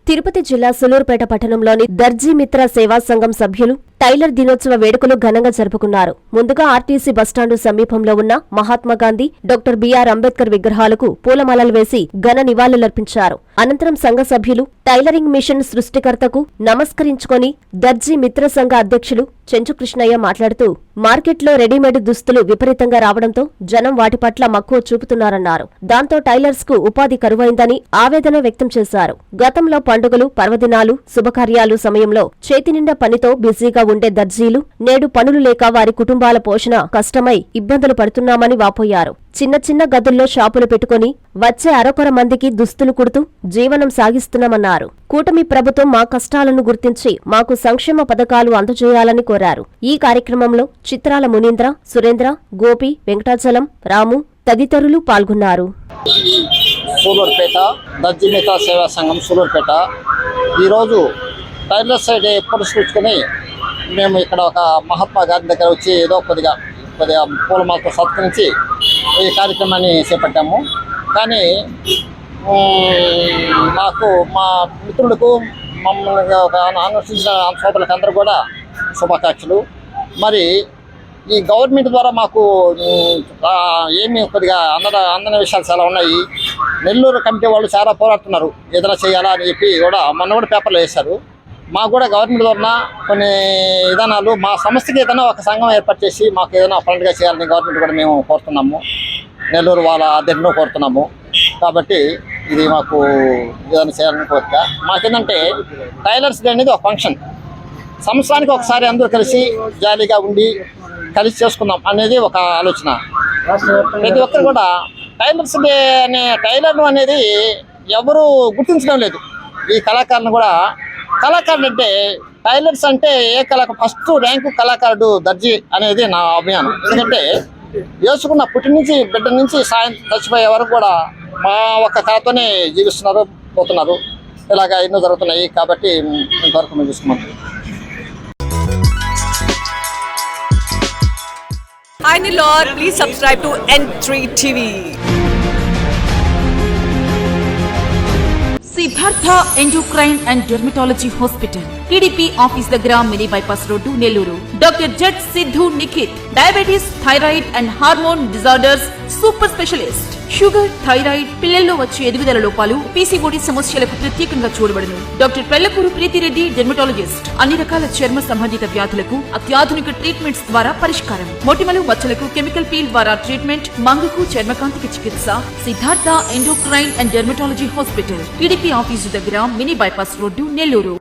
తిరుపతి జిల్లా సులూరుపేట పట్టణంలోని దర్జీ మిత్ర సేవా సంఘం సభ్యులు టైలర్ దినోత్సవ వేడుకలు ఘనంగా జరుపుకున్నారు. ముందుగా ఆర్టీసీ బస్టాండు సమీపంలో ఉన్న మహాత్మాగాంధీ, డాక్టర్ బిఆర్ అంబేద్కర్ విగ్రహాలకు పూలమాలలు వేసి ఘన నివాళులర్పించారు. అనంతరం సంఘ సభ్యులు టైలరింగ్ మిషన్ సృష్టికర్తకు నమస్కరించుకొని దర్జీ మిత్ర సంఘ అధ్యక్షులు చెంచు కృష్ణయ్య మాట్లాడుతూ, మార్కెట్లో రెడీమేడ్ దుస్తులు విపరీతంగా రావడంతో జనం వాటి పట్ల మక్కువ చూపుతున్నారన్నారు. దాంతో టైలర్స్ కు ఉపాధి కరువైందని ఆవేదన వ్యక్తం చేశారు. గతంలో పండుగలు, పర్వదినాలు, శుభకార్యాలు సమయంలో చేతినిండా పనితో బిజీగా ఉండే దర్జీలు నేడు పనులు లేక వారి కుటుంబాల పోషణ కష్టమై ఇబ్బందులు పడుతున్నామని వాపోయారు. చిన్న చిన్న గదుల్లో షాపులు పెట్టుకుని వచ్చే అరకొర మందికి దుస్తులు కుడుతూ జీవనం సాగిస్తున్నామన్నారు. కూటమి ప్రభుత్వం మా కష్టాలను గుర్తించి మాకు సంక్షేమ పథకాలు అందజేయాలని కోరారు. ఈ కార్యక్రమంలో చిత్రాల మునీంద్ర, సురేంద్ర, గోపి, వెంకటాచలం, రాము తదితరులు పాల్గొన్నారు. సూలూరుపేట దర్జీ మిత్ర సేవా సంఘం సూలూరుపేట ఈరోజు టైలర్స్ డే పురస్కరించుకొని మేము ఇక్కడ ఒక మహాత్మా గాంధీ దగ్గర వచ్చి ఏదో కొద్దిగా పూలమాలతో సత్కరించి ఈ కార్యక్రమాన్ని చేపట్టాము. కానీ మాకు మా మిత్రులకు మమ్మల్ని ఒక అనుసరించిన సోదరులకు అందరూ కూడా శుభాకాంక్షలు. మరి ఈ గవర్నమెంట్ ద్వారా మాకు ఏమి కొద్దిగా అందని విషయాలు చాలా ఉన్నాయి. నెల్లూరు కమిటీ వాళ్ళు చాలా పోరాడుతున్నారు, ఏదైనా చేయాలా అని చెప్పి కూడా మొన్న కూడా పేపర్లో వేశారు. మాకు కూడా గవర్నమెంట్ ద్వారా కొన్ని విధానాలు మా సంస్థకి ఏదైనా ఒక సంఘం ఏర్పాటు చేసి మాకు ఏదైనా ఫండ్గా చేయాలని గవర్నమెంట్ కూడా మేము కోరుతున్నాము. నెల్లూరు వాళ్ళ అధ్యక్షులను కోరుతున్నాము. కాబట్టి ఇది మాకు ఏదైనా చేయాలని కోరిక. మాకేంటంటే టైలర్స్ డే అనేది ఒక ఫంక్షన్, సంవత్సరానికి ఒకసారి అందరూ కలిసి జాలీగా ఉండి కలిసి చేసుకుందాం అనేది ఒక ఆలోచన. ప్రతి ఒక్కరు కూడా టైలర్స్ డే అనే టైలర్లు అనేది ఎవరు గుర్తించడం లేదు. ఈ కళాకారులను కూడా కళాకారుడు అంటే టైలర్స్ అంటే ఫస్ట్ ర్యాంకు కళాకారుడు దర్జీ అనేది నా అభియానం. ఎందుకంటే వేసుకున్న పుట్టి నుంచి బిడ్డ నుంచి సాయంత్రం చచ్చిపోయే వరకు కూడా మా ఒక్క కళతోనే జీవిస్తున్నారు, పోతున్నారు. ఇలాగ ఎన్నో జరుగుతున్నాయి. కాబట్టి ఇంతవరకు మేము చూసుకున్నాం. Hi Nilor, please subscribe to N3 TV. Siddhartha endocrine and dermatology hospital, TDP office దగ్గర, mini bypass road, Nellore. Doctor Z Siddhu Nikhit, diabetes, thyroid and hormone disorders super specialist. Sugar, thyroid, పిల్లల్లో వచ్చే ఎదుగుదల లోపాలు, పీసీఓడి సమస్యలకు ప్రత్యేకంగా చూడబడును. Doctor Pellakuru Preethi Reddy, dermatologist. అన్ని రకాల చర్మ సంబంధిత వ్యాధులకు అత్యాధునిక ట్రీట్మెంట్స్ ద్వారా పరిష్కారం. మొటిమలు, మచ్చలకు కెమికల్ పీల్ ద్వారా ట్రీట్మెంట్. మంగుకు, చర్మకాంతికి చికిత్స. Siddhartha endocrine and dermatology hospital, TDP office దగ్గర, మినీ బైపాస్ రోడ్డు, నెల్లూరు.